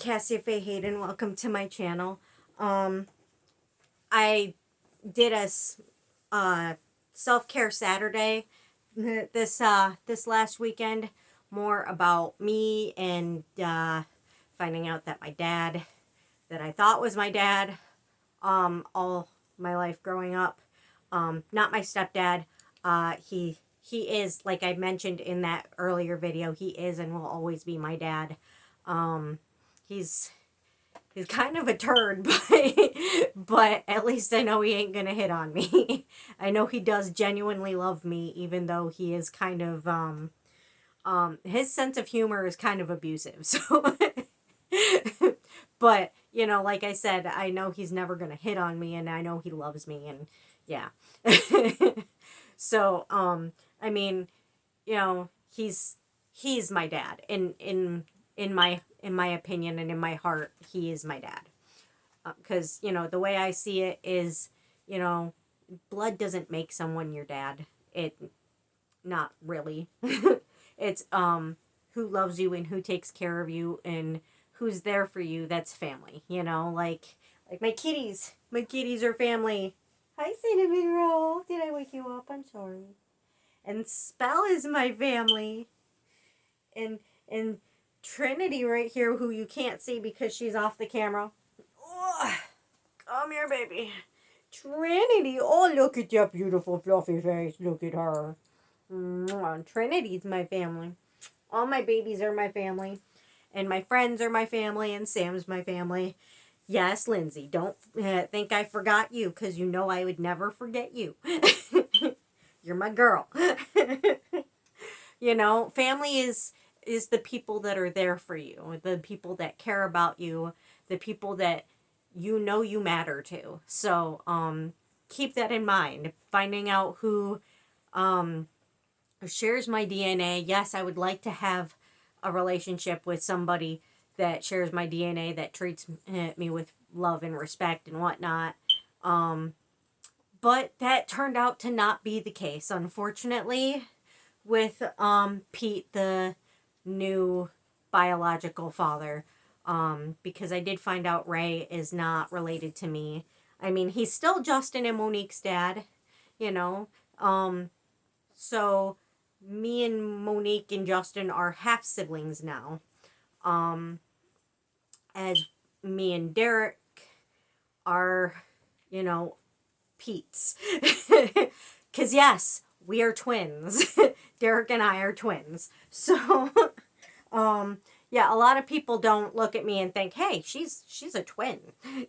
Cassia Faye Hayden. Welcome to my channel. I did a self-care Saturday this last weekend, more about me and finding out that my dad, that I thought was my dad, all my life growing up, not my stepdad. He is, like I mentioned in that earlier video, he is and will always be my dad. He's kind of a turd, but at least I know he ain't gonna hit on me. I know he does genuinely love me, even though he is kind of his sense of humor is kind of abusive. So but you know, like I said, I know he's never gonna hit on me, and I know he loves me, and yeah. So I mean, you know, he's my dad in my opinion, and in my heart, he is my dad. Because you know, the way I see it is, you know, blood doesn't make someone your dad. It Not really. It's who loves you and who takes care of you and who's there for you. That's family. You know, like my kitties. My kitties are family. Hi, Cinnamon Roll. Did I wake you up? I'm sorry. And Spell is my family. And Trinity right here, who you can't see because she's off the camera. Oh, come here, baby. Trinity. Oh, look at that beautiful fluffy face. Look at her. Trinity's my family. All my babies are my family. And my friends are my family. And Sam's my family. Yes, Lindsay, don't think I forgot you, because you know I would never forget you. You're my girl. You know, family is the people that are there for you, the people that care about you, the people that you know you matter to. So keep that in mind. Finding out who shares my DNA. Yes, I would like to have a relationship with somebody that shares my DNA, that treats me with love and respect and whatnot. But that turned out to not be the case, unfortunately, with Pete, the new biological father. Because I did find out Ray is not related to me. I mean, he's still Justin and Monique's dad, you know. So me and Monique and Justin are half siblings now. As me and Derek are, you know, Pete's. Because yes, we are twins. Derek and I are twins. So yeah, a lot of people don't look at me and think, hey, she's a twin.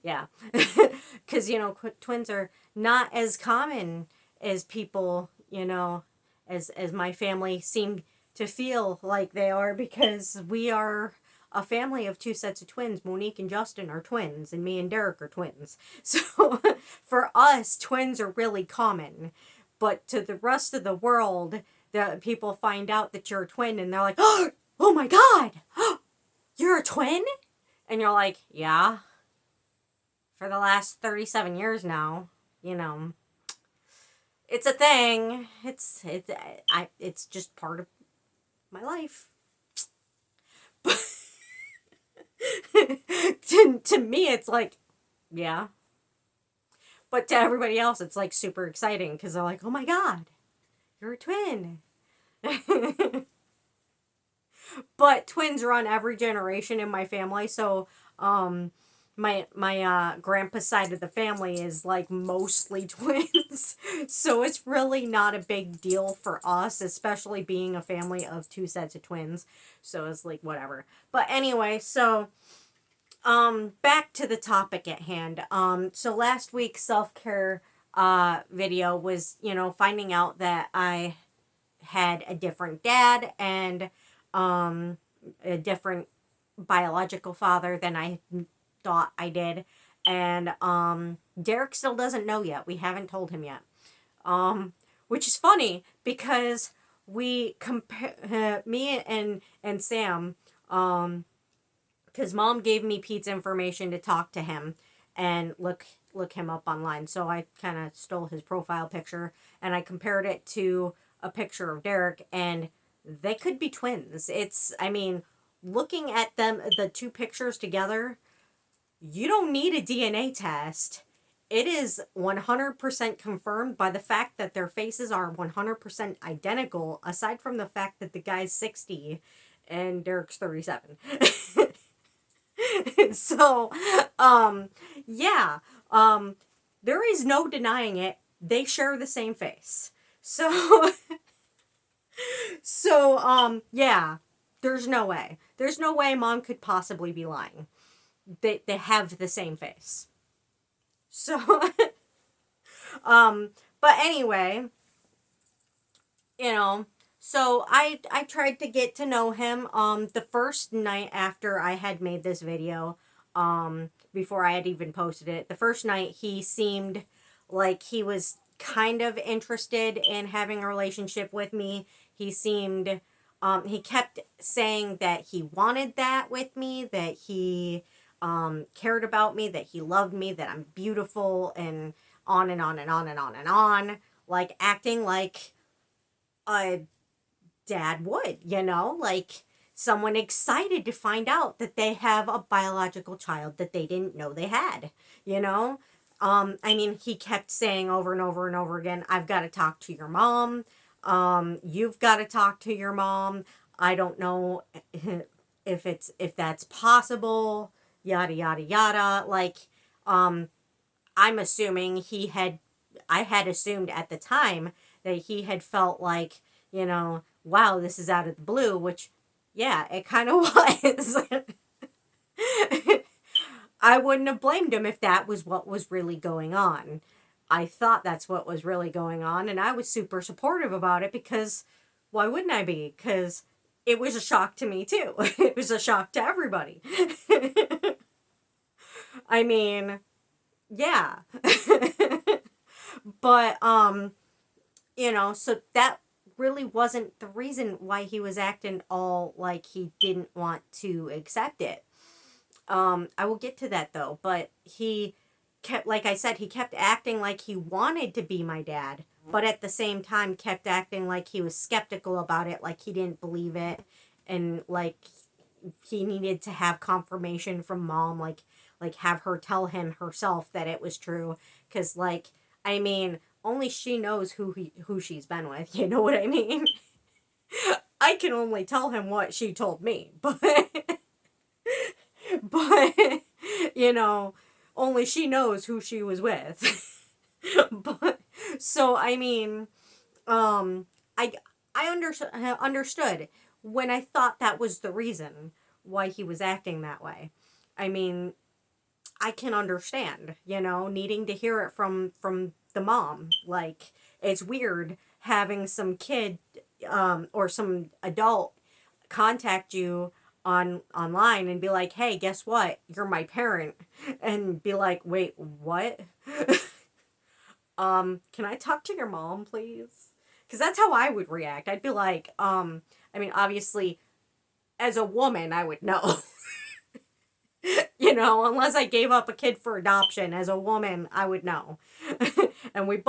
Yeah. Because you know, twins are not as common as people, you know, as my family seem to feel like they are, because we are a family of two sets of twins. Monique and Justin are twins, and me and Derek are twins. So for us, twins are really common. But to the rest of the world, the people find out that you're a twin, and they're like, oh my God, you're a twin? And you're like, yeah, for the last 37 years now, you know. It's a thing. It's just part of my life. to me, it's like, yeah. But to everybody else, it's like super exciting, because they're like, oh my God, you're a twin. But twins run every generation in my family, so my grandpa's side of the family is like mostly twins. So it's really not a big deal for us, especially being a family of two sets of twins. So it's like whatever. But anyway, so back to the topic at hand. So last week's self-care video was, you know, finding out that I had a different dad and a different biological father than I thought I did. And Derek still doesn't know yet. We haven't told him yet. Which is funny, because we compare me and Sam, because Mom gave me Pete's information to talk to him and look him up online. So I kind of stole his profile picture and I compared it to a picture of Derek, and they could be twins. I mean, looking at them, the two pictures together, you don't need a DNA test. It is 100% confirmed by the fact that their faces are 100% identical, aside from the fact that the guy's 60 and Derek's 37. So, yeah, there is no denying it. They share the same face. So, yeah, there's no way. There's no way mom could possibly be lying. They have the same face. So, but anyway, you know, so I tried to get to know him the first night after I had made this video, before I had even posted it. The first night he seemed like he was kind of interested in having a relationship with me. He kept saying that he wanted that with me, that he cared about me, that he loved me, that I'm beautiful, and on and on and on and on and on, like acting like a dad would, like someone excited to find out that they have a biological child that they didn't know they had, you know? I mean, he kept saying over and over and over again, I've got to talk to your mom. You've got to talk to your mom. I don't know if that's possible, yada, yada, yada. Like, I'm assuming I had assumed at the time that he had felt like, wow, this is out of the blue, which, yeah, it kind of was. I wouldn't have blamed him if that was what was really going on. I thought that's what was really going on, and I was super supportive about it because why wouldn't I be? Because it was a shock to me, too. It was a shock to everybody. I mean, yeah. But, so that really wasn't the reason why he was acting all like he didn't want to accept it. I will get to that though, but he kept, like I said, he kept acting like he wanted to be my dad, but at the same time kept acting like he was skeptical about it, like he didn't believe it, and like he needed to have confirmation from mom, like have her tell him herself that it was true, because I mean, only she knows who she's been with, you know what I mean? I can only tell him what she told me, but but only she knows who she was with. But so I mean, I understood when I thought that was the reason why he was acting that way. I mean, I can understand, needing to hear it from the mom. Like, it's weird having some kid or some adult contact you online and be like, hey, guess what, you're my parent, and be like, wait, what? Can I talk to your mom, please? Because that's how I would react. I'd be like, I mean, obviously as a woman I would know. Unless I gave up a kid for adoption, as a woman I would know. And we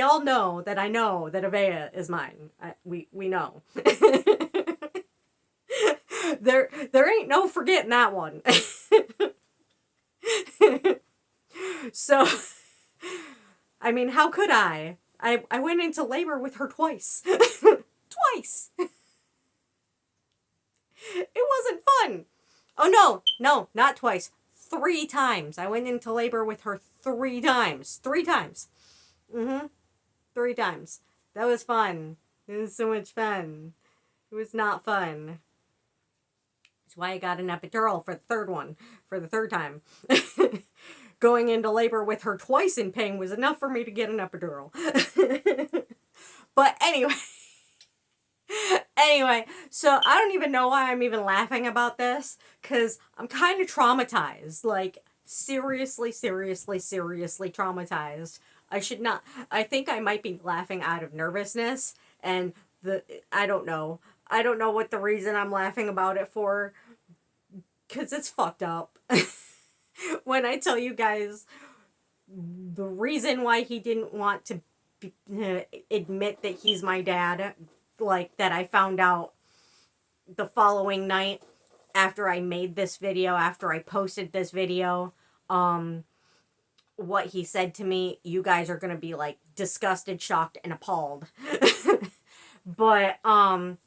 all know that I know that Avea is mine. We know. There ain't no forgetting that one. So, I mean, how could I? I went into labor with her twice. Twice. It wasn't fun. Oh, no, not twice. 3 times. I went into labor with her 3 times. 3 times. 3 times. That was fun. It was so much fun. It was not fun. That's why I got an epidural for the third time. Going into labor with her twice in pain was enough for me to get an epidural. But anyway, so I don't even know why I'm even laughing about this, because I'm kind of traumatized. Like, seriously traumatized. I think I might be laughing out of nervousness, and I don't know. I don't know what the reason I'm laughing about it for, because it's fucked up. When I tell you guys the reason why he didn't want to admit that he's my dad, like, that I found out the following night, after I made this video, after I posted this video, what he said to me, you guys are going to be like disgusted, shocked, and appalled. But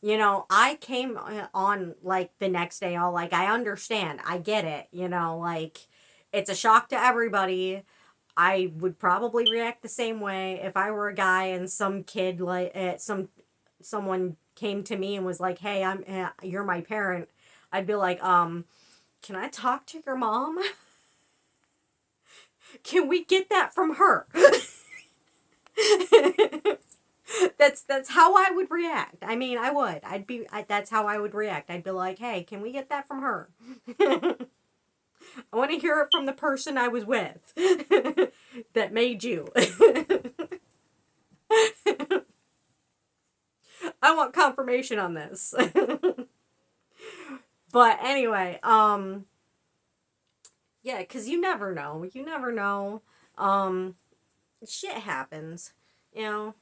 you know, I came on like the next day all like, I understand, I get it, you know, like it's a shock to everybody. I would probably react the same way if I were a guy and some kid like someone came to me and was like, "Hey, you're my parent." I'd be like, can I talk to your mom? Can we get that from her?" That's how I would react. I mean, I would. That's how I would react. I'd be like, "Hey, can we get that from her?" I want to hear it from the person I was with that made you. I want confirmation on this. But anyway, yeah, cuz you never know. You never know. Shit happens. You know,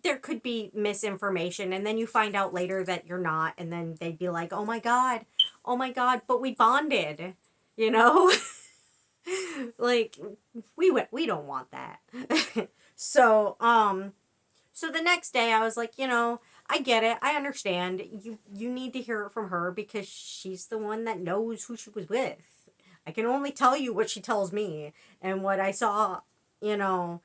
there could be misinformation and then you find out later that you're not, and then they'd be like, "Oh my god. Oh my god, but we bonded." You know? Like we don't want that. So so the next day I was like, you know, I get it. I understand. You need to hear it from her because she's the one that knows who she was with. I can only tell you what she tells me and what I saw, you know,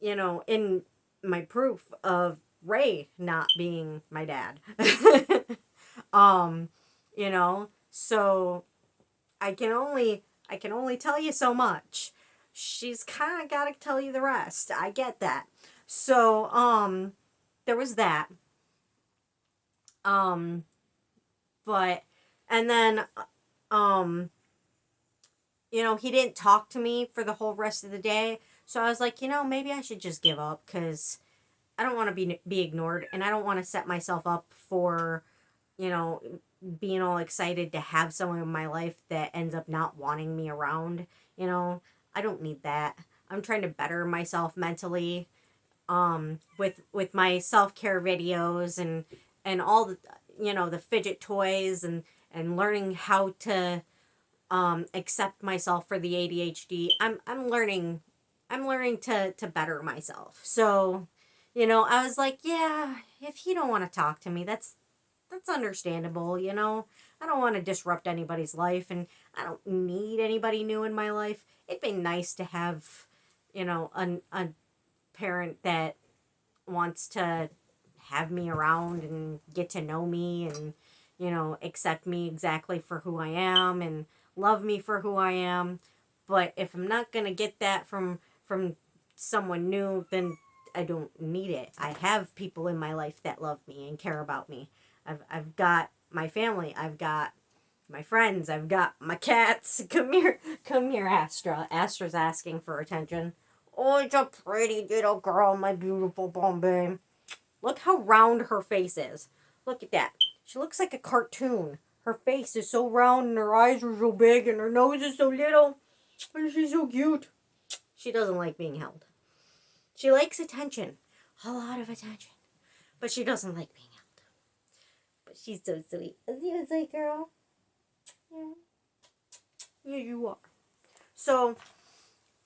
in my proof of Ray not being my dad. um, you know, so I can only tell you so much. She's kind of got to tell you the rest. I get that. So, there was that. Um, but, and then, um, you know, he didn't talk to me for the whole rest of the day. So I was like, you know, maybe I should just give up because I don't want to be ignored and I don't want to set myself up for, you know, being all excited to have someone in my life that ends up not wanting me around. You know, I don't need that. I'm trying to better myself mentally, with my self-care videos and all the, you know, the fidget toys and learning how to accept myself for the ADHD. I'm learning to better myself. So, you know, I was like, yeah, if you don't want to talk to me, that's understandable, you know. I don't want to disrupt anybody's life and I don't need anybody new in my life. It'd be nice to have, you know, a parent that wants to have me around and get to know me and, you know, accept me exactly for who I am and love me for who I am. But if I'm not going to get that from someone new, then I don't need it. I have people in my life that love me and care about me. I've got my family. I've got my friends. I've got my cats. Come here, Astra. Astra's asking for attention. Oh, it's a pretty little girl, my beautiful Bombay. Look how round her face is. Look at that. She looks like a cartoon. Her face is so round and her eyes are so big and her nose is so little. And she's so cute. She doesn't like being held. She likes attention. A lot of attention. But she doesn't like being held. But she's so sweet. Is you a sweet girl? Yeah. Yeah, you are. So,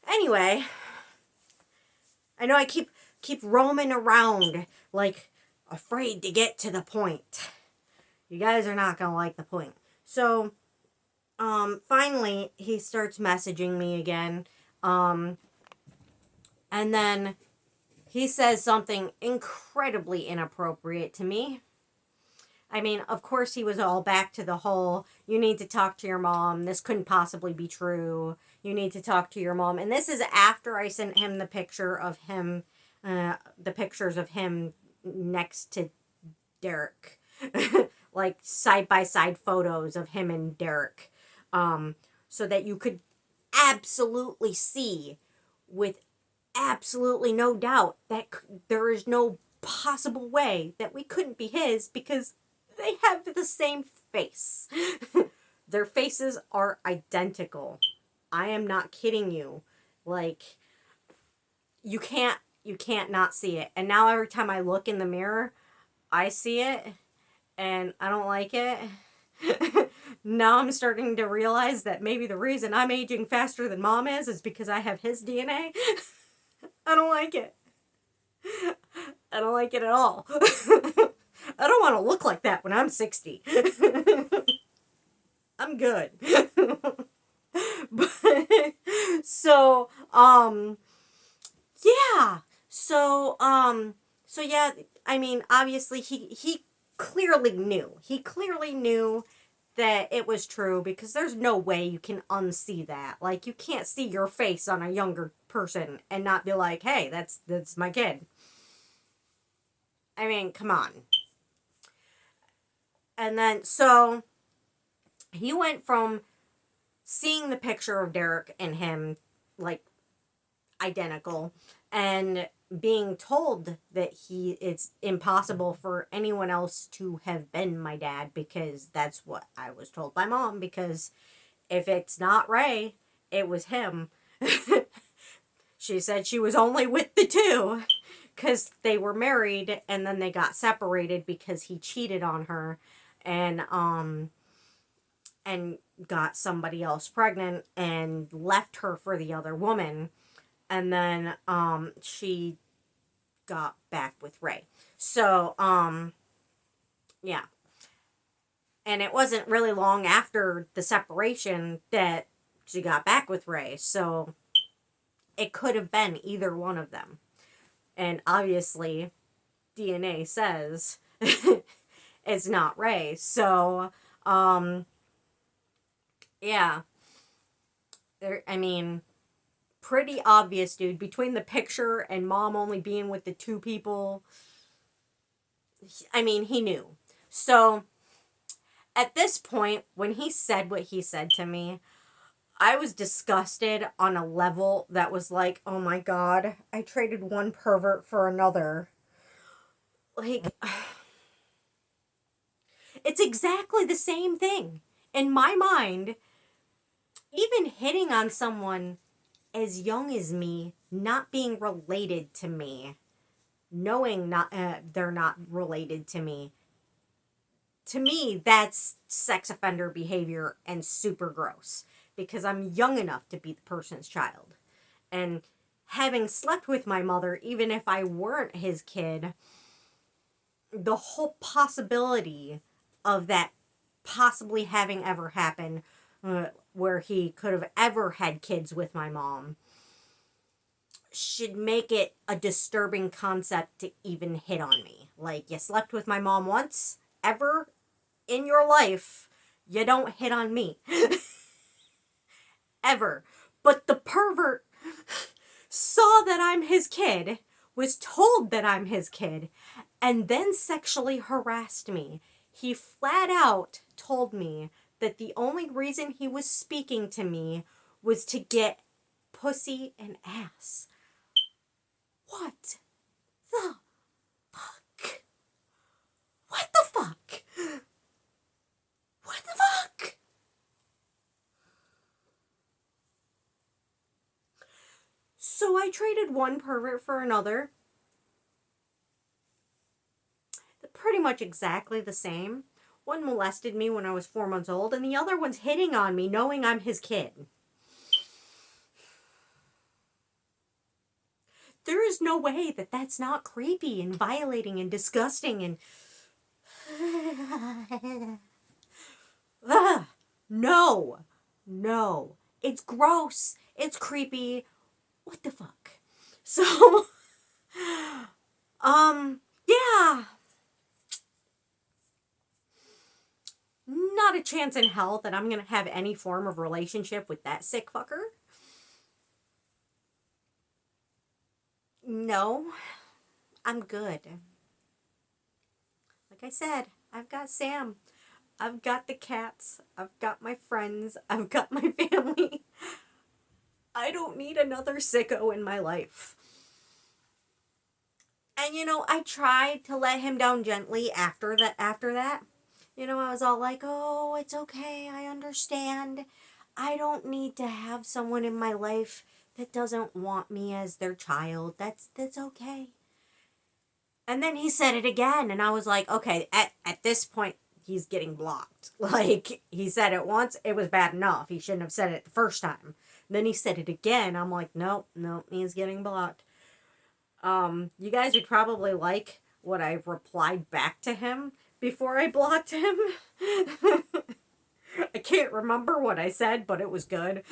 anyway, I know I keep roaming around like afraid to get to the point. You guys are not gonna like the point. So, finally he starts messaging me again. And then he says something incredibly inappropriate to me. I mean, of course he was all back to the whole, you need to talk to your mom. This couldn't possibly be true. You need to talk to your mom. And this is after I sent him the picture of him, the pictures of him next to Derek. Like side by side photos of him and Derek. So that you could absolutely see with absolutely no doubt that there is no possible way that we couldn't be his because they have the same face. Their faces are identical. I am not kidding you. Like, you can't not see it. And now every time I look in the mirror, I see it and I don't like it. now I'm starting to realize that maybe the reason I'm aging faster than mom is because I have his DNA. I don't like it. I don't like it at all. I don't want to look like that when I'm 60. I'm good. But, so, yeah. So yeah, I mean, obviously he clearly knew. He clearly knew that it was true because there's no way you can unsee that. Like, you can't see your face on a younger person and not be like, "Hey, that's my kid." I mean, come on. And then so he went from seeing the picture of Derek and him like identical and being told that it's impossible for anyone else to have been my dad, because that's what I was told by mom, because if it's not Ray, it was him. She said she was only with the two because they were married and then they got separated because he cheated on her and got somebody else pregnant and left her for the other woman, and then she got back with Ray. So yeah. And it wasn't really long after the separation that she got back with Ray. So it could have been either one of them. And obviously DNA says it's not Ray. So yeah. I mean, pretty obvious, dude. Between the picture and mom only being with the two people, I mean, he knew. So at this point, when he said what he said to me, I was disgusted on a level that was like, oh my god, I traded one pervert for another. Like, it's exactly the same thing. In my mind, even hitting on someone as young as me, not being related to me, knowing they're not related to me, that's sex offender behavior and super gross, because I'm young enough to be the person's child. And having slept with my mother, even if I weren't his kid, the whole possibility of that possibly having ever happened, where he could have ever had kids with my mom, should make it a disturbing concept to even hit on me. Like, you slept with my mom once, ever in your life, you don't hit on me. Ever. But the pervert saw that I'm his kid, was told that I'm his kid, and then sexually harassed me. He flat out told me that the only reason he was speaking to me was to get pussy and ass. What the fuck? What the fuck? What the fuck? So I traded one pervert for another. They're pretty much exactly the same. One molested me when I was 4 months old, and the other one's hitting on me knowing I'm his kid. There is no way that that's not creepy and violating and disgusting and... No. No. It's gross. It's creepy. What the fuck? So, yeah. Not a chance in hell that I'm gonna have any form of relationship with that sick fucker. No. I'm good. Like I said, I've got Sam. I've got the cats. I've got my friends. I've got my family. I don't need another sicko in my life. And I tried to let him down gently after that. I was all like, "Oh, it's okay. I understand. I don't need to have someone in my life that doesn't want me as their child. That's okay." And then he said it again, and I was like, "Okay, at this point, he's getting blocked. Like, he said it once, it was bad enough. He shouldn't have said it the first time. Then he said it again. I'm like, nope, nope, he's getting blocked. You guys would probably like what I replied back to him before I blocked him. I can't remember what I said, but it was good.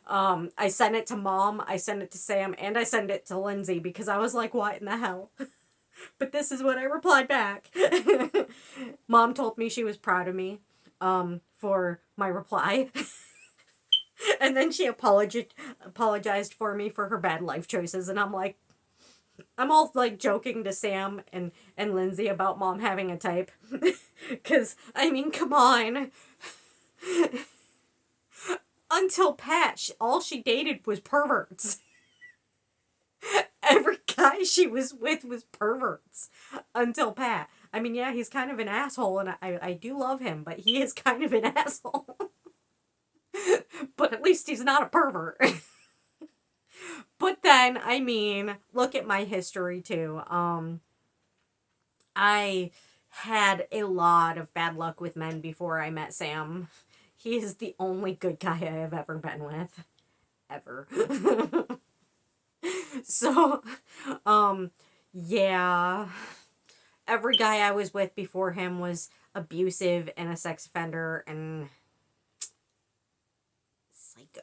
I sent it to Mom, I sent it to Sam, and I sent it to Lindsay because I was like, what in the hell? But this is what I replied back. Mom told me she was proud of me for my reply. And then she apologized for me for her bad life choices. And I'm like, I'm all like joking to Sam and Lindsay about Mom having a type. Because, I mean, come on. Until Pat, all she dated was perverts. Every guy she was with was perverts. Until Pat. I mean, yeah, he's kind of an asshole, and I do love him, but he is kind of an asshole. But at least he's not a pervert. But then, I mean, look at my history, too. I had a lot of bad luck with men before I met Sam. He is the only good guy I have ever been with. Ever. So, yeah. Every guy I was with before him was abusive and a sex offender and psycho.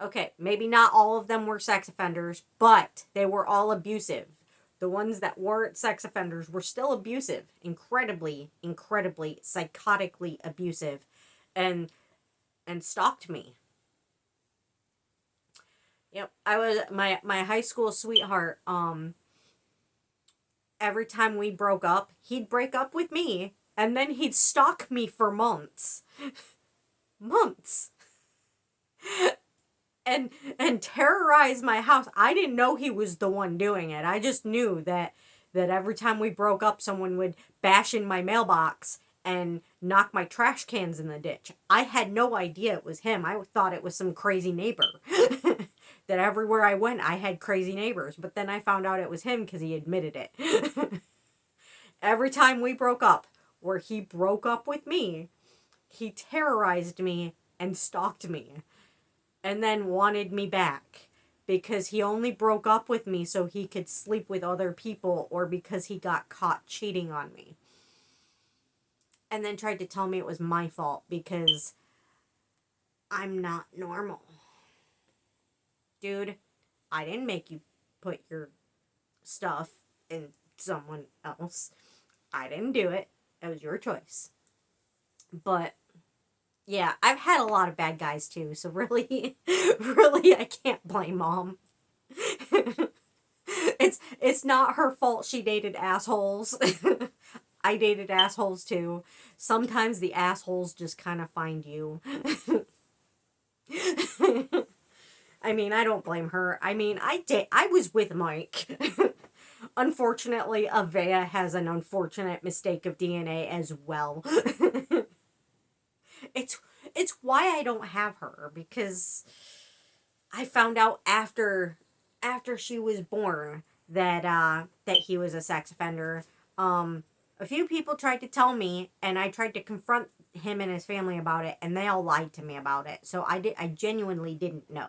Okay, maybe not all of them were sex offenders, but they were all abusive. The ones that weren't sex offenders were still abusive. Incredibly, psychotically abusive. And stalked me. Yep, I was my high school sweetheart. Every time we broke up, he'd break up with me, and then he'd stalk me for months. Months. And terrorize my house. I didn't know he was the one doing it. I just knew that every time we broke up, someone would bash in my mailbox and knock my trash cans in the ditch. I had no idea it was him. I thought it was some crazy neighbor. That everywhere I went, I had crazy neighbors. But then I found out it was him because he admitted it. Every time we broke up, or he broke up with me, he terrorized me and stalked me. And then wanted me back. Because he only broke up with me so he could sleep with other people, or because he got caught cheating on me. And then tried to tell me it was my fault because I'm not normal. Dude, I didn't make you put your stuff in someone else. I didn't do it. It was your choice. But, yeah, I've had a lot of bad guys too, so really, I can't blame Mom. It's not her fault she dated assholes. I dated assholes too. Sometimes the assholes just kind of find you. I mean, I don't blame her. I mean, I was with Mike. Unfortunately, Avea has an unfortunate mistake of DNA as well. It's why I don't have her, because I found out after she was born that he was a sex offender. A few people tried to tell me, and I tried to confront him and his family about it, and they all lied to me about it. So I genuinely didn't know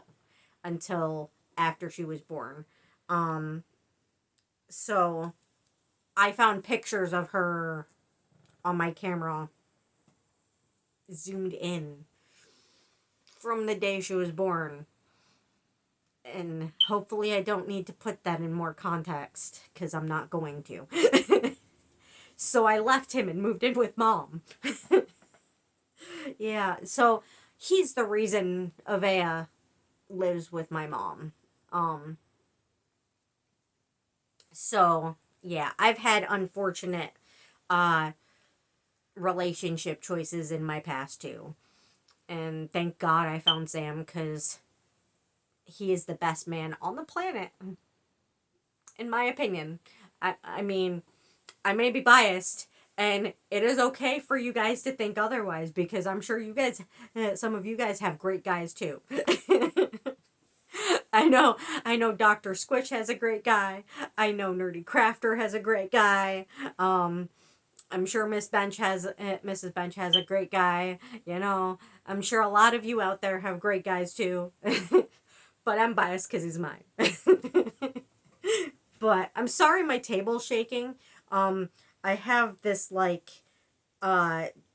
until after she was born. So I found pictures of her on my camera zoomed in from the day she was born. And hopefully I don't need to put that in more context, because I'm not going to. So I left him and moved in with Mom. Yeah, so he's the reason Avea lives with my mom. So, yeah, I've had unfortunate relationship choices in my past too. And thank God I found Sam, because he is the best man on the planet. In my opinion. I mean, I may be biased, and it is okay for you guys to think otherwise, because I'm sure you guys, some of you guys have great guys too. I know Dr. Squitch has a great guy. I know Nerdy Crafter has a great guy. I'm sure Mrs. Bench has a great guy. You know, I'm sure a lot of you out there have great guys too. But I'm biased because he's mine. But I'm sorry my table's shaking. I have this like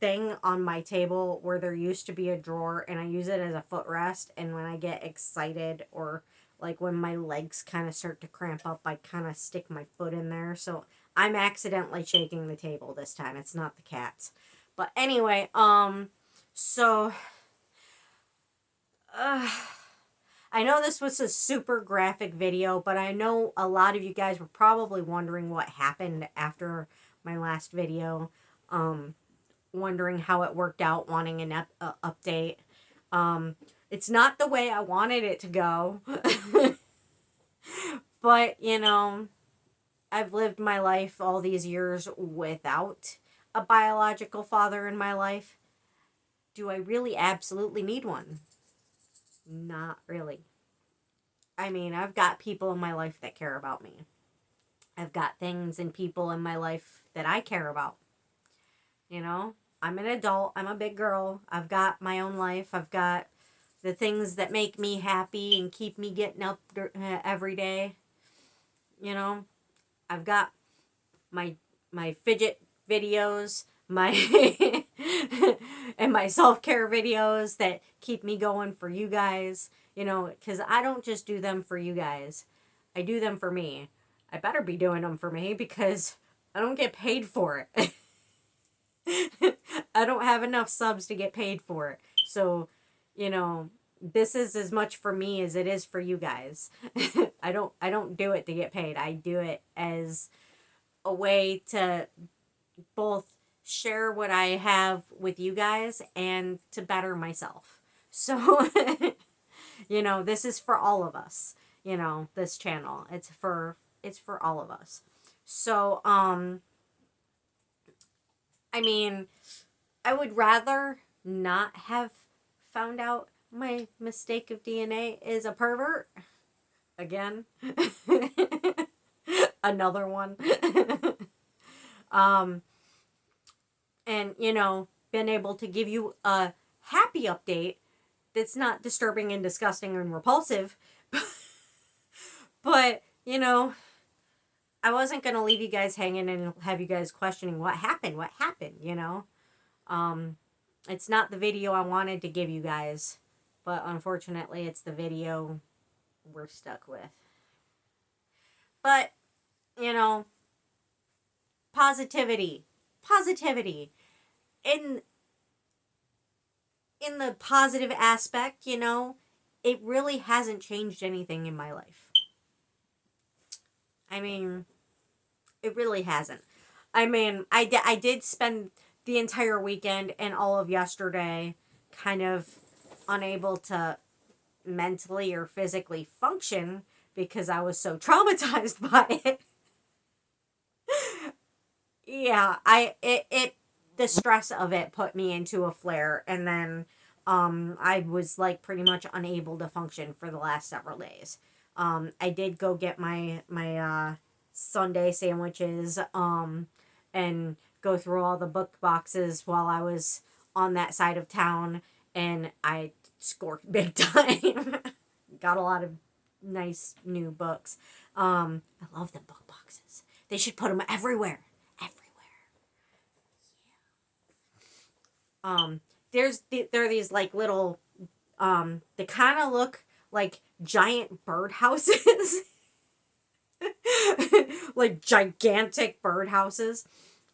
thing on my table where there used to be a drawer, and I use it as a footrest, and when I get excited or like when my legs kind of start to cramp up, I kind of stick my foot in there. So I'm accidentally shaking the table this time. It's not the cats. But anyway, so I know this was a super graphic video, but I know a lot of you guys were probably wondering what happened after my last video. Wondering how it worked out, wanting an update. It's not the way I wanted it to go. But, you know, I've lived my life all these years without a biological father in my life. Do I really absolutely need one? Not really. I mean, I've got people in my life that care about me. I've got things and people in my life that I care about. You know, I'm an adult. I'm a big girl. I've got my own life. I've got the things that make me happy and keep me getting up every day. You know, I've got my fidget videos, my and my self-care videos that keep me going for you guys, you know, cuz I don't just do them for you guys. I do them for me. I better be doing them for me because I don't get paid for it. I don't have enough subs to get paid for it. So, you know, this is as much for me as it is for you guys. I don't do it to get paid. I do it as a way to both share what I have with you guys and to better myself. So, you know, this is for all of us. You know, this channel. It's for all of us. So, I mean, I would rather not have found out my mistake of DNA is a pervert. Again. Another one. um, and, you know, been able to give you a happy update that's not disturbing and disgusting and repulsive. But, you know, I wasn't going to leave you guys hanging and have you guys questioning what happened, you know? It's not the video I wanted to give you guys, but unfortunately it's the video we're stuck with. But, you know, positivity. In the positive aspect, you know, it really hasn't changed anything in my life. I mean, it really hasn't. I mean, I did spend the entire weekend and all of yesterday kind of unable to mentally or physically function because I was so traumatized by it. Yeah, the stress of it put me into a flare, and then I was like pretty much unable to function for the last several days. I did go get my Sunday sandwiches and go through all the book boxes while I was on that side of town, and I scored big time. Got a lot of nice new books. I love the book boxes. They should put them everywhere. There are these like little they kind of look like giant birdhouses. Like gigantic birdhouses,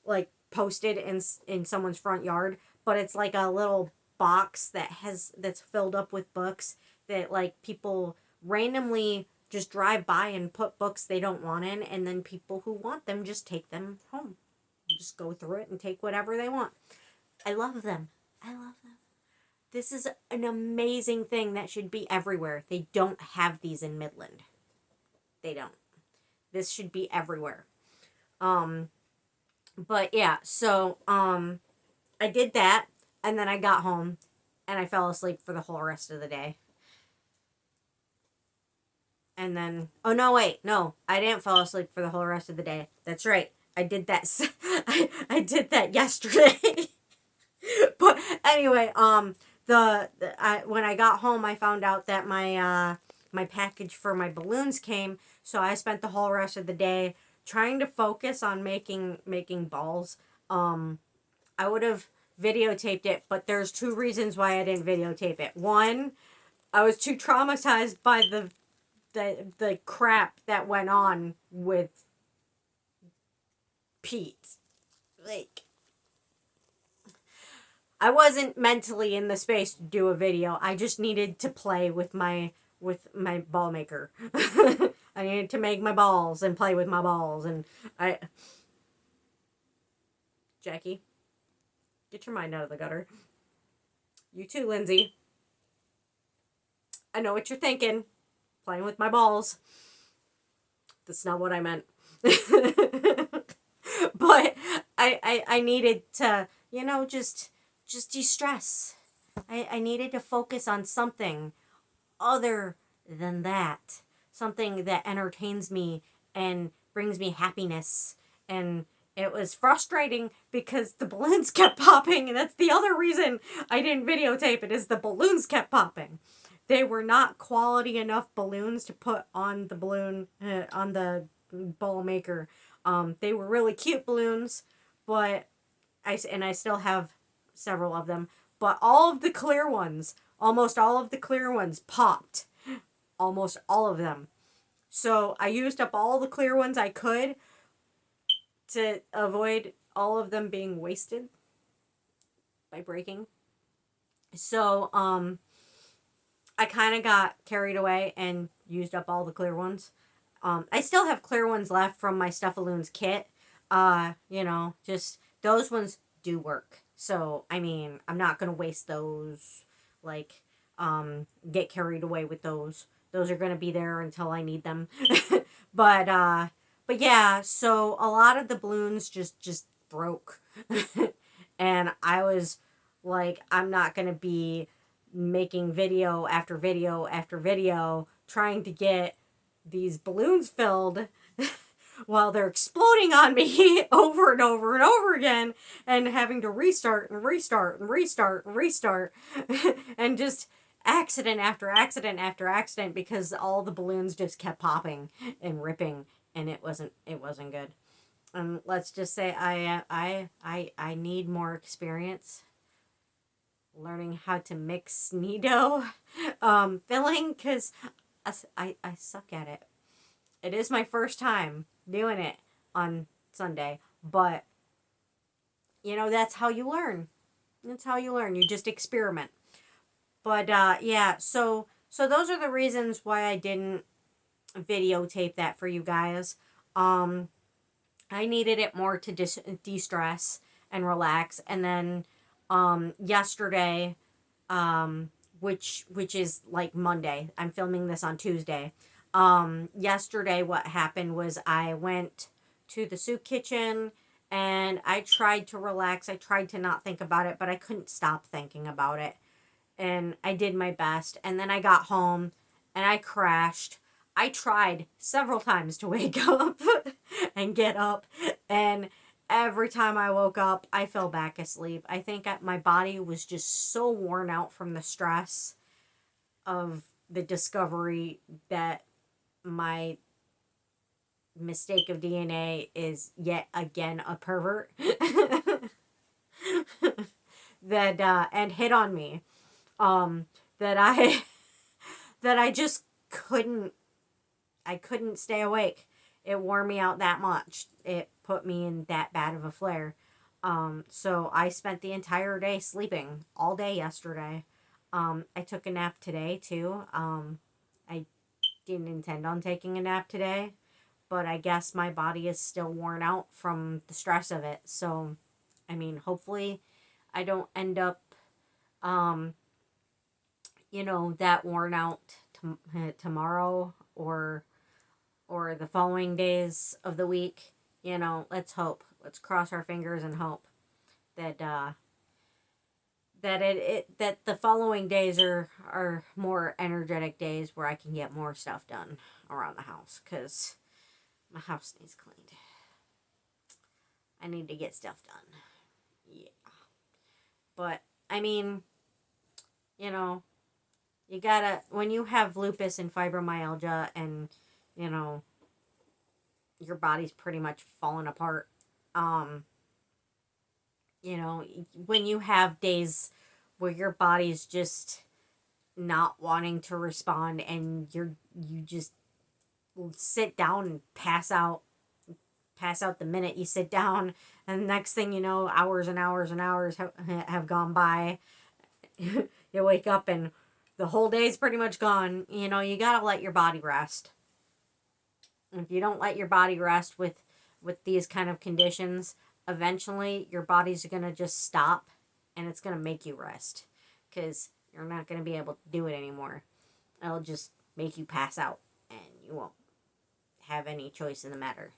like posted in someone's front yard, but it's like a little box that's filled up with books that like people randomly just drive by and put books they don't want in, and then people who want them just take them home. Just go through it and take whatever they want. I love them. This is an amazing thing that should be everywhere. They don't have these in Midland. They don't. This should be everywhere. But yeah, so I did that, and then I got home and I fell asleep for the whole rest of the day. And then, oh no, wait, no, I didn't fall asleep for the whole rest of the day. That's right. I did that. I did that yesterday. But anyway, when I got home, I found out that my package for my balloons came. So I spent the whole rest of the day trying to focus on making balls. I would have videotaped it, but there's two reasons why I didn't videotape it. One, I was too traumatized by the crap that went on with Pete. Like, I wasn't mentally in the space to do a video. I just needed to play with my ball maker. I needed to make my balls and play with my balls. And Jackie, get your mind out of the gutter. You too, Lindsay. I know what you're thinking. Playing with my balls. That's not what I meant. But I needed to, just de-stress. I needed to focus on something other than that. Something that entertains me and brings me happiness. And it was frustrating because the balloons kept popping, and that's the other reason I didn't videotape it, is the balloons kept popping. They were not quality enough balloons to put on the on the ball maker. They were really cute balloons, but I still have several of them. But all of the clear ones, almost all of the clear ones popped. Almost all of them. So I used up all the clear ones I could to avoid all of them being wasted by breaking. So, I kind of got carried away and used up all the clear ones. I still have clear ones left from my Stuffaloons kit. Just those ones do work. So, I mean, I'm not going to waste those, like, get carried away with those. Those are going to be there until I need them. But yeah, so a lot of the balloons just broke. And I was like, I'm not going to be making video after video after video trying to get these balloons filled while they're exploding on me over and over and over again, and having to restart and restart and restart and restart and just accident after accident after accident because all the balloons just kept popping and ripping, and it wasn't good. And let's just say I need more experience learning how to mix Nido filling, because I suck at it. It is my first time doing it on Sunday, but that's how you learn. That's how you learn. You just experiment. But yeah, so those are the reasons why I didn't videotape that for you guys. I needed it more to de-stress and relax. And then yesterday, which is like Monday. I'm filming this on Tuesday. Yesterday what happened was I went to the soup kitchen and I tried to relax. I tried to not think about it, but I couldn't stop thinking about it. And I did my best. And then I got home and I crashed. I tried several times to wake up and get up, and every time I woke up, I fell back asleep. I think my body was just so worn out from the stress of the discovery that my mistake of DNA is yet again a pervert that and hit on me. That I that I just couldn't stay awake. It wore me out that much. It put me in that bad of a flare. So I spent the entire day sleeping all day yesterday. I took a nap today too. I didn't intend on taking a nap today, but I guess my body is still worn out from the stress of it. So, I mean, hopefully I don't end up, that worn out tomorrow or the following days of the week. Let's hope. Let's cross our fingers and hope that that the following days are more energetic days where I can get more stuff done around the house, because my house needs cleaned. I need to get stuff done. Yeah. But I mean, you know, you gotta, when you have lupus and fibromyalgia, and you know your body's pretty much falling apart, um you know, when you have days where your body's just not wanting to respond, and you just sit down and pass out the minute you sit down, and the next thing you know, hours and hours and hours have gone by. You wake up and the whole day's pretty much gone. You know, you gotta let your body rest. If you don't let your body rest with these kind of conditions, eventually your body's gonna just stop, and it's gonna make you rest, because you're not gonna be able to do it anymore. It'll just make you pass out, and you won't have any choice in the matter.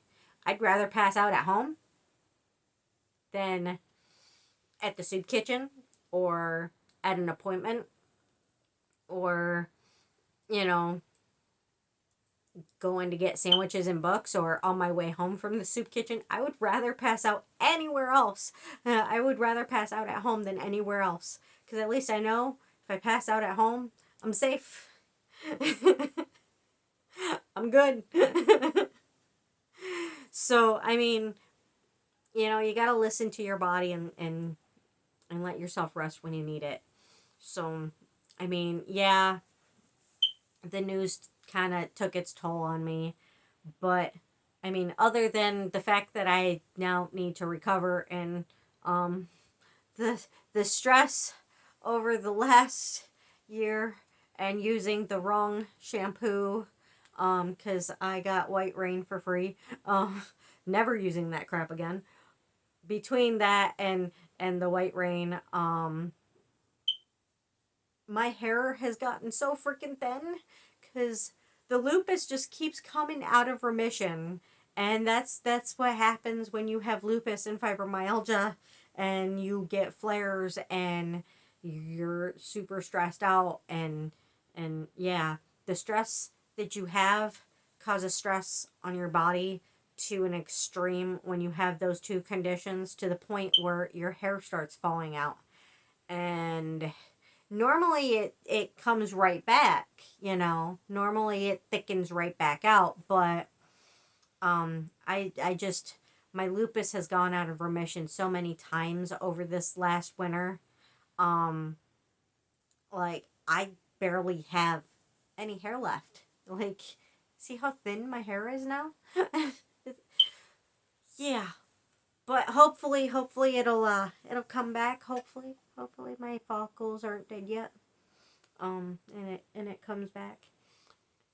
I'd rather pass out at home than at the soup kitchen, or at an appointment, or, you know, going to get sandwiches and books, or on my way home from the soup kitchen. I would rather pass out anywhere else. I would rather pass out at home than anywhere else, because at least I know if I pass out at home, I'm safe. I'm good. So, I mean, you know, you got to listen to your body, and let yourself rest when you need it. So, I mean, yeah, the news kind of took its toll on me, but I mean, other than the fact that I now need to recover, and um the the stress over the last year, and using the wrong shampoo, cuz I got White Rain for free. Never using that crap again. Between that and the White Rain, my hair has gotten so freaking thin, because the lupus just keeps coming out of remission, and that's what happens when you have lupus and fibromyalgia, and you get flares, and you're super stressed out, and yeah, the stress that you have causes stress on your body to an extreme when you have those two conditions, to the point where your hair starts falling out. And normally it comes right back, you know. Normally it thickens right back out, but I just, my lupus has gone out of remission so many times over this last winter. Um like, I barely have any hair left. Like, see how thin my hair is now? Yeah. But hopefully it'll come back. Hopefully my follicles aren't dead yet. And it comes back,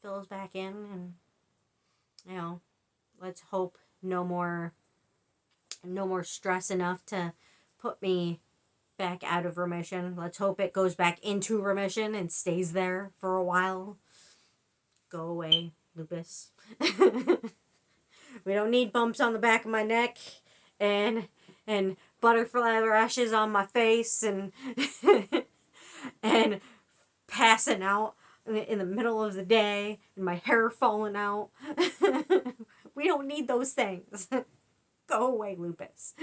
fills back in, and you know, let's hope no more stress enough to put me back out of remission. Let's hope it goes back into remission and stays there for a while. Go away, lupus. We don't need bumps on the back of my neck, and butterfly rashes on my face, and and passing out in the middle of the day, and my hair falling out. We don't need those things. Go away, lupus.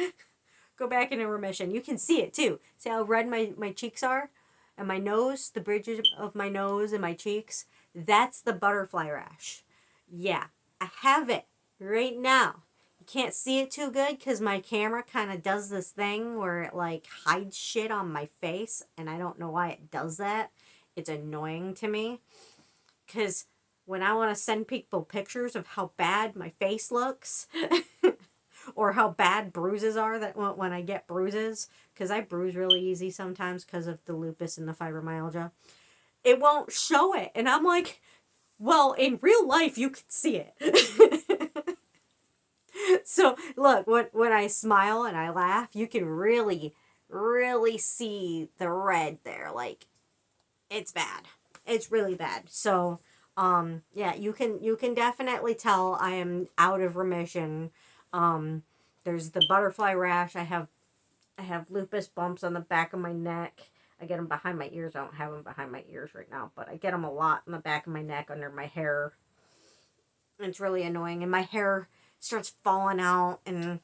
Go back into remission. You can see it too. See how red my cheeks are? And my nose, the bridges of my nose and my cheeks? That's the butterfly rash. Yeah, I have it right now. You can't see it too good because my camera kind of does this thing where it like hides shit on my face, and I don't know why it does that. It's annoying to me, because when I want to send people pictures of how bad my face looks, or how bad bruises are, that when I get bruises, because I bruise really easy sometimes because of the lupus and the fibromyalgia, it won't show it. And I'm like, well, in real life, you can see it. So, look, when I smile and I laugh, you can really, really see the red there. Like, it's bad. It's really bad. So, yeah, you can definitely tell I am out of remission. There's the butterfly rash. I have lupus bumps on the back of my neck. I get them behind my ears. I don't have them behind my ears right now, but I get them a lot in the back of my neck, under my hair. It's really annoying, and my hair starts falling out, and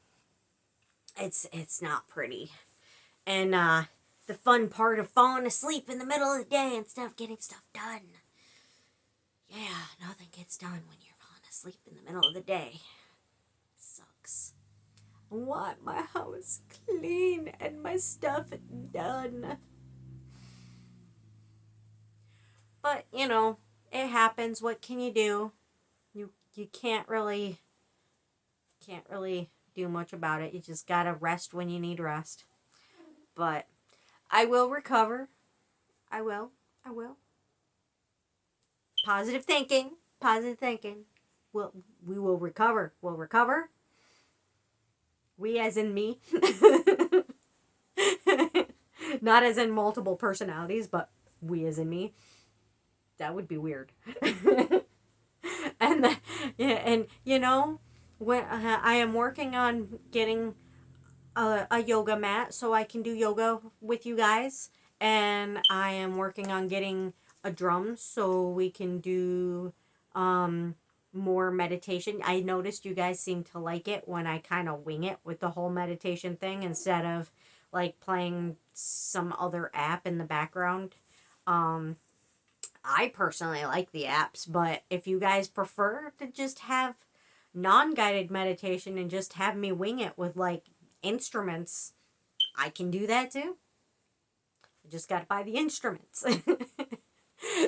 it's not pretty. And the fun part of falling asleep in the middle of the day instead of getting stuff done. Yeah, nothing gets done when you're falling asleep in the middle of the day. Sucks. I want my house clean and my stuff done. But, you know, it happens. What can you do? You can't really do much about it. You just gotta rest when you need rest. But I will recover. I will. Positive thinking. We will recover. We'll recover. We as in me. Not as in multiple personalities, but we as in me. That would be weird. And you know, when I am working on getting a yoga mat so I can do yoga with you guys, and I am working on getting a drum so we can do more meditation. I noticed you guys seem to like it when I kind of wing it with the whole meditation thing instead of like playing some other app in the background. I personally like the apps, but if you guys prefer to just have non-guided meditation and just have me wing it with like instruments, I can do that too. I just got to buy the instruments.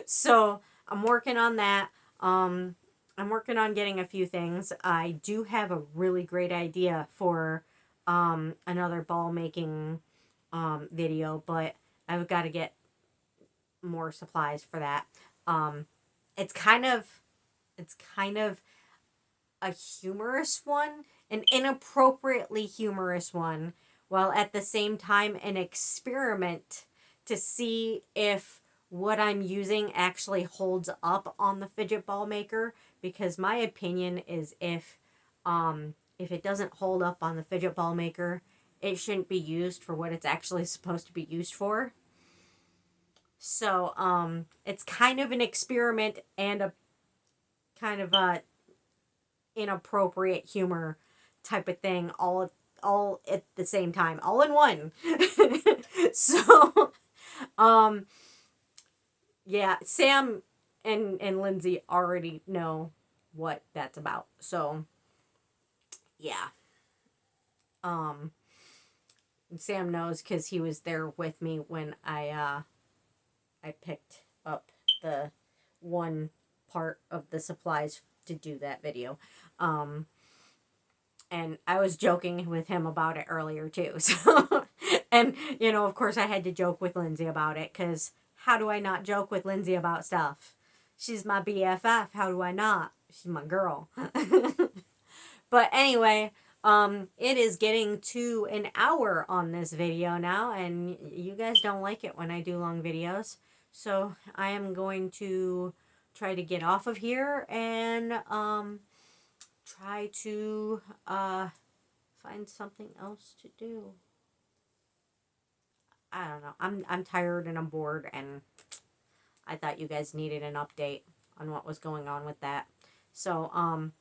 So I'm working on that. I'm working on getting a few things. I do have a really great idea for another ball making video, but I've got to get more supplies for that. It's kind of a humorous one, an inappropriately humorous one, while at the same time an experiment to see if what I'm using actually holds up on the fidget ball maker, because my opinion is if it doesn't hold up on the fidget ball maker, it shouldn't be used for what it's actually supposed to be used for. So, it's kind of an experiment and a kind of a inappropriate humor type of thing, all at the same time, all in one. So, yeah, Sam and Lindsay already know what that's about. So, yeah. Sam knows because he was there with me when I picked up the one part of the supplies to do that video. And I was joking with him about it earlier too. So, and, you know, of course I had to joke with Lindsay about it, because how do I not joke with Lindsay about stuff? She's my BFF. How do I not? She's my girl. But anyway, it is getting to an hour on this video now, and you guys don't like it when I do long videos. So I am going to try to get off of here and try to find something else to do. I don't know. I'm tired and I'm bored, and I thought you guys needed an update on what was going on with that. So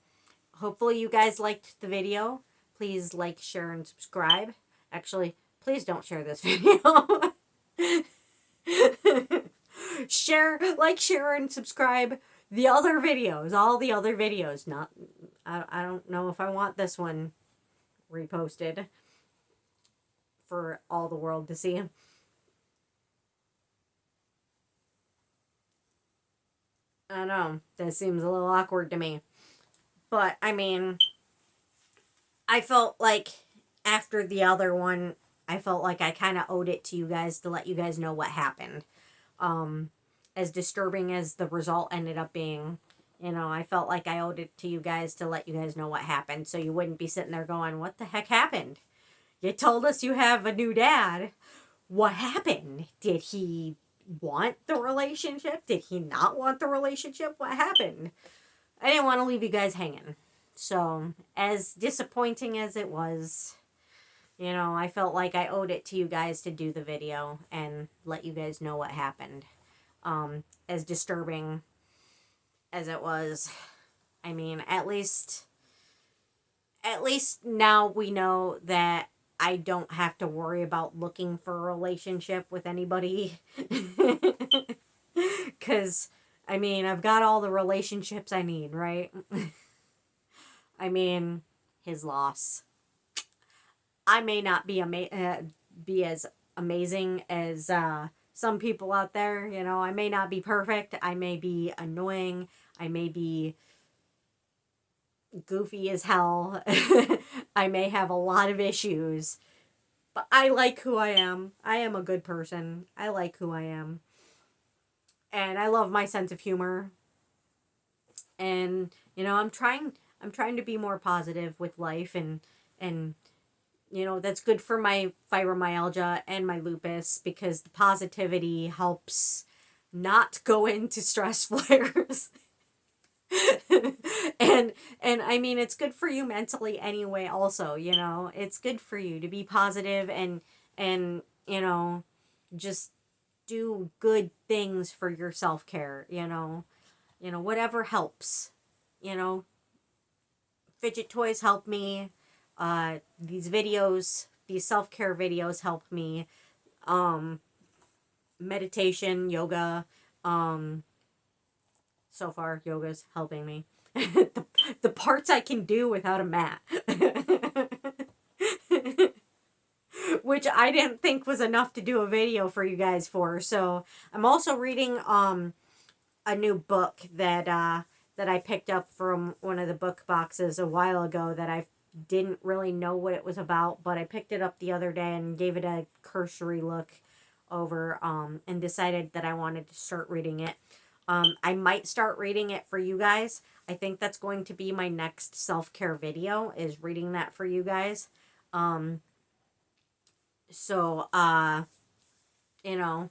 hopefully you guys liked the video. Please like, share, and subscribe. Actually, please don't share this video. Share, and subscribe the other videos, all the other videos. Not, I don't know if I want this one reposted for all the world to see. I don't know. That seems a little awkward to me. But, I mean, I felt like after the other one, I felt like I kind of owed it to you guys to let you guys know what happened. As disturbing as the result ended up being, you know, I felt like I owed it to you guys to let you guys know what happened, so you wouldn't be sitting there going, what the heck happened? You told us you have a new dad. What happened? Did he want the relationship? Did he not want the relationship? What happened? I didn't want to leave you guys hanging. So, as disappointing as it was, you know, I felt like I owed it to you guys to do the video and let you guys know what happened. As disturbing as it was, I mean, at least now we know that I don't have to worry about looking for a relationship with anybody. Cuz I mean, I've got all the relationships I need, right? I mean, his loss. I may not be as amazing as some people out there. You know, I may not be perfect. I may be annoying. I may be goofy as hell. I may have a lot of issues. But I like who I am. I am a good person. I like who I am. And I love my sense of humor. And you know, I'm trying to be more positive with life, and you know, that's good for my fibromyalgia and my lupus because the positivity helps not go into stress flares. and and I mean, it's good for you mentally anyway also, you know. It's good for you to be positive and you know, just do good things for your self-care, you know. You know, whatever helps. You know, fidget toys help me. These videos, these self-care videos help me. Um, Meditation, yoga, um, so far yoga's helping me. The parts I can do without a mat. Which I didn't think was enough to do a video for you guys for. So, I'm also reading a new book that I picked up from one of the book boxes a while ago that I didn't really know what it was about, but I picked it up the other day and gave it a cursory look over and decided that I wanted to start reading it. I might start reading it for you guys. I think that's going to be my next self-care video, is reading that for you guys. Um, so, you know,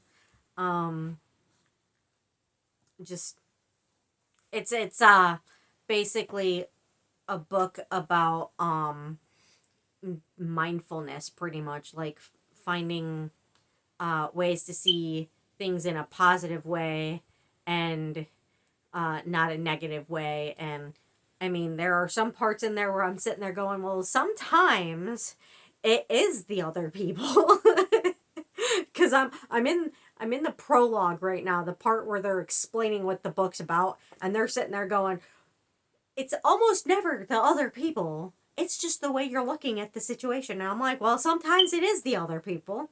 um, just, it's basically a book about mindfulness, pretty much, like finding ways to see things in a positive way and not a negative way. And I mean, there are some parts in there where I'm sitting there going, well, sometimes it is the other people. Because I'm in the prologue right now, the part where they're explaining what the book's about, and they're sitting there going, it's almost never the other people. It's just the way you're looking at the situation. And I'm like, well, sometimes it is the other people.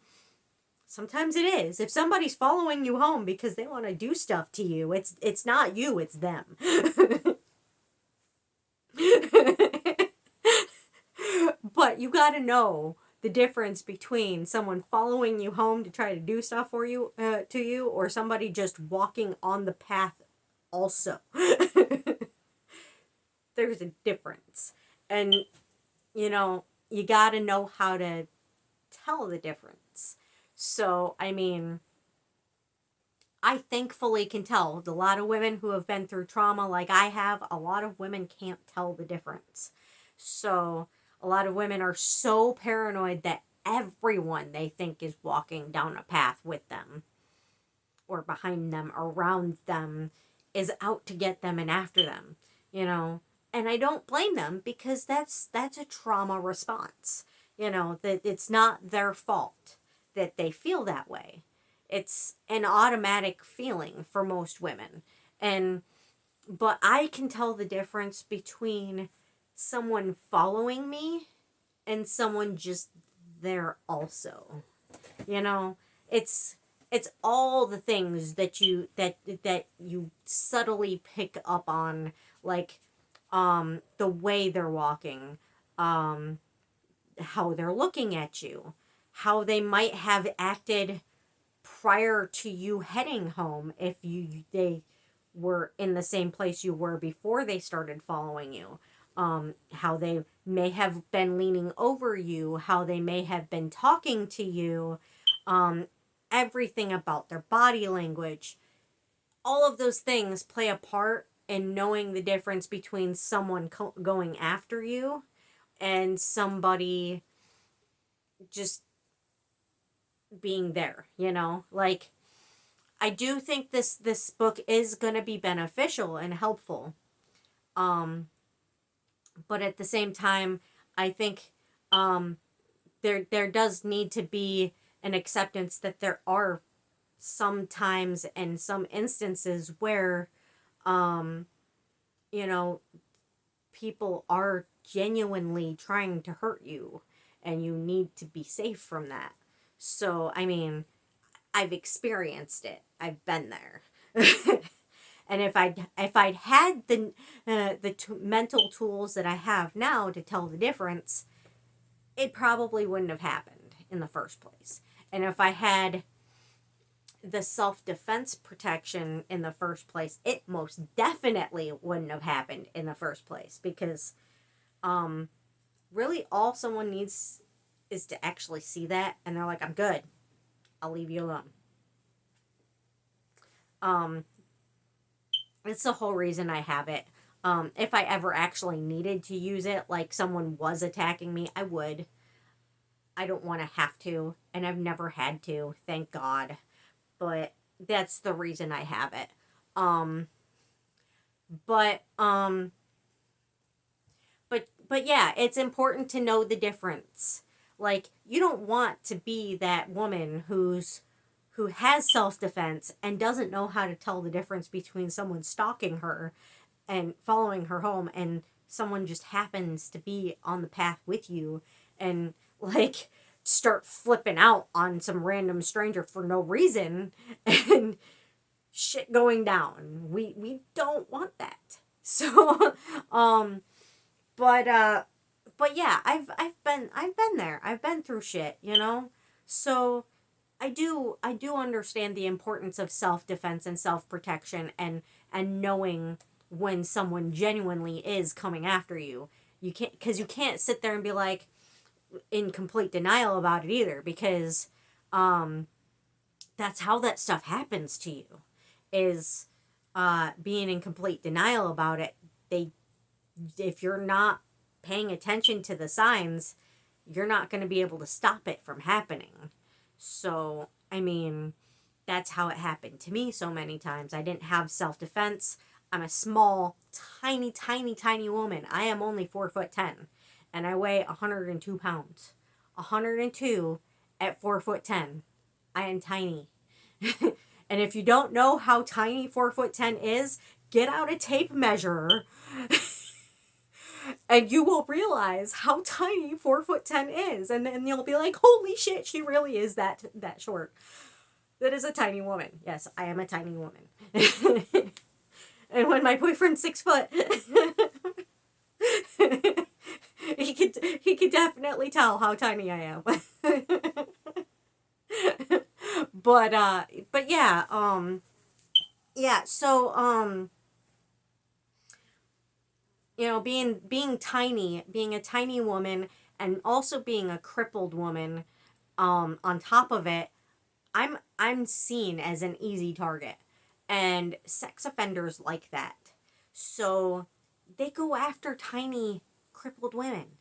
Sometimes it is. If somebody's following you home because they want to do stuff to you, it's not you, it's them. But you got to know the difference between someone following you home to try to do stuff for you to you, or somebody just walking on the path also. There's a difference. And you know, you got to know how to tell the difference. So, I mean, I thankfully can tell. A lot of women who have been through trauma like I have, a lot of women can't tell the difference. So, a lot of women are so paranoid that everyone they think is walking down a path with them or behind them, around them, is out to get them and after them, you know. And I don't blame them because that's a trauma response. You know, that it's not their fault that they feel that way. It's an automatic feeling for most women. And but I can tell the difference between someone following me and someone just there also. You know, it's it's all the things that you subtly pick up on, like the way they're walking, um how they're looking at you, how they might have acted prior to you heading home if they were in the same place you were before they started following you. How they may have been leaning over you, how they may have been talking to you, um, everything about their body language. All of those things play a part in knowing the difference between someone going after you and somebody just being there, you know? Like, I do think this book is going to be beneficial and helpful. Um, but at the same time, I think um, there does need to be an acceptance that there are some times and some instances where um, you know, people are genuinely trying to hurt you, and you need to be safe from that. So, I mean, I've experienced it. I've been there. And if I'd had the mental tools that I have now to tell the difference, it probably wouldn't have happened in the first place. And if I had the self-defense protection in the first place, it most definitely wouldn't have happened in the first place, because um really all someone needs is to actually see that, and they're like, I'm good, I'll leave you alone. um it's the whole reason I have it. If I ever actually needed to use it, like someone was attacking me, I would. I don't want to have to, and I've never had to, thank God. But that's the reason I have it. Um, but but yeah, it's important to know the difference. Like, you don't want to be that woman who has self-defense and doesn't know how to tell the difference between someone stalking her and following her home and someone just happens to be on the path with you, and like start flipping out on some random stranger for no reason and shit going down. We don't want that. So but but yeah, I've been there. I've been through shit, you know? So I do understand the importance of self-defense and self-protection, and knowing when someone genuinely is coming after you. You can't, cuz you can't sit there and be like in complete denial about it either, because um that's how that stuff happens to you, is being in complete denial about it. They If you're not paying attention to the signs, you're not going to be able to stop it from happening. So, I mean, that's how it happened to me so many times. I didn't have self-defense. I'm a small, tiny, tiny, tiny woman. I am only 4'10", and I weigh 102 pounds. 102 at 4'10". I am tiny. And if you don't know how tiny 4'10" is, get out a tape measure and you will realize how tiny 4'10" is, and then you'll be like, "Holy shit, she really is that short." That is a tiny woman. Yes, I am a tiny woman. And when my boyfriend's 6 foot, he could definitely tell how tiny I am. But yeah, yeah. So being tiny, being a tiny woman, and also being a crippled woman, on top of it, I'm seen as an easy target, and sex offenders like that. So they go after tiny crippled women.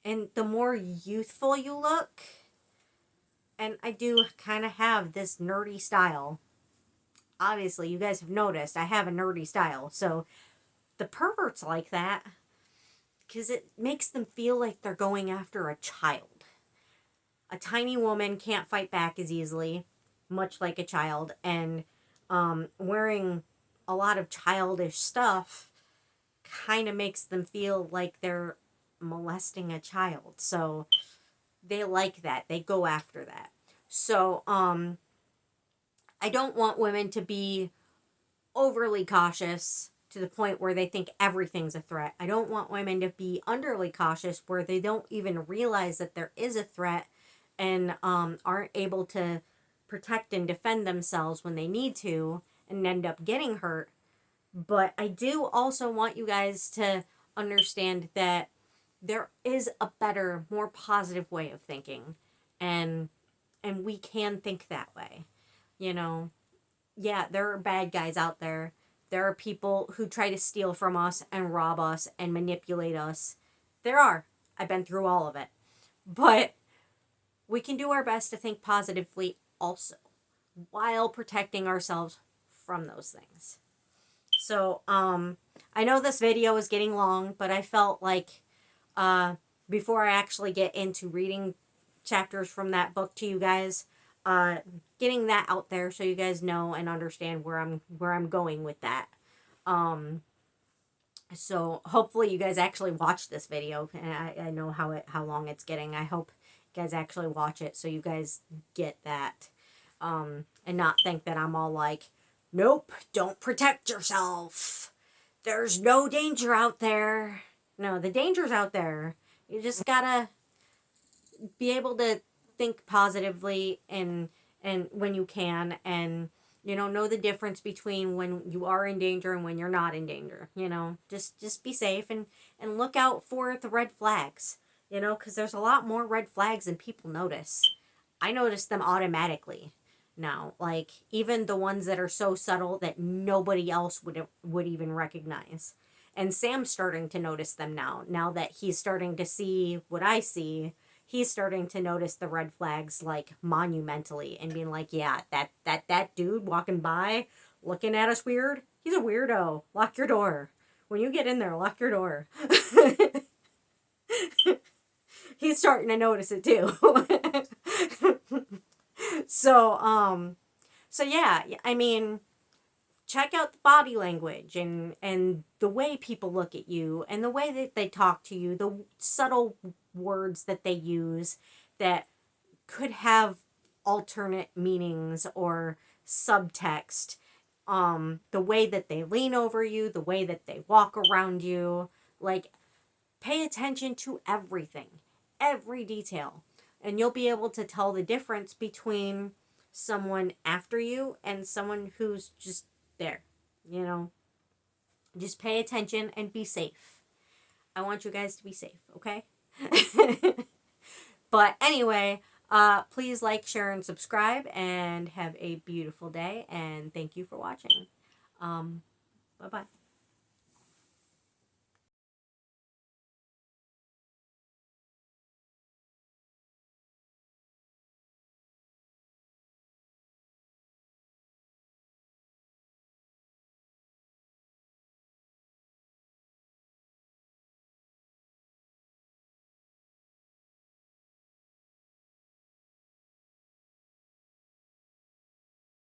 And the more youthful you look, and I do kind of have this nerdy style. Obviously, you guys have noticed I have a nerdy style. So the perverts like that, because it makes them feel like they're going after a child. A tiny woman can't fight back as easily, much like a child, and wearing a lot of childish stuff kind of makes them feel like they're molesting a child. So they like that. They go after that. So I don't want women to be overly cautious to the point where they think everything's a threat. I don't want women to be underly cautious where they don't even realize that there is a threat, and aren't able to protect and defend themselves when they need to, and end up getting hurt. But I do also want you guys to understand that there is a better, more positive way of thinking, and we can think that way. You know, yeah, there are bad guys out there. There are people who try to steal from us and rob us and manipulate us. There are. I've been through all of it. But we can do our best to think positively also, while protecting ourselves from those things. So, I know this video is getting long, but I felt like, before I actually get into reading chapters from that book to you guys, getting that out there so you guys know and understand where I'm going with that. So hopefully you guys actually watch this video, and I know how long it's getting. I hope you guys actually watch it so you guys get that, and not think that I'm all like, nope, don't protect yourself. There's no danger out there. No, the danger's out there. You just gotta be able to think positively, and when you can, and know the difference between when you are in danger and when you're not in danger. Just be safe, and look out for the red flags, because there's a lot more red flags than people notice. I notice them automatically now, like even the ones that are so subtle that nobody else would even recognize. And Sam's starting to notice them now that he's starting to see what I see. He's starting to notice the red flags like monumentally, and being like, yeah, that dude walking by looking at us weird, he's a weirdo. Lock your door. When you get in there, lock your door. He's starting to notice it too. So yeah, I mean, check out the body language, and the way people look at you, and the way that they talk to you, the subtle words that they use that could have alternate meanings or subtext. The way that they lean over you, the way that they walk around you, like, pay attention to everything, every detail, and you'll be able to tell the difference between someone after you and someone who's just there. Just pay attention and be safe. I want you guys to be safe, okay? But anyway, please like, share, and subscribe, and have a beautiful day, and thank you for watching. Bye-bye.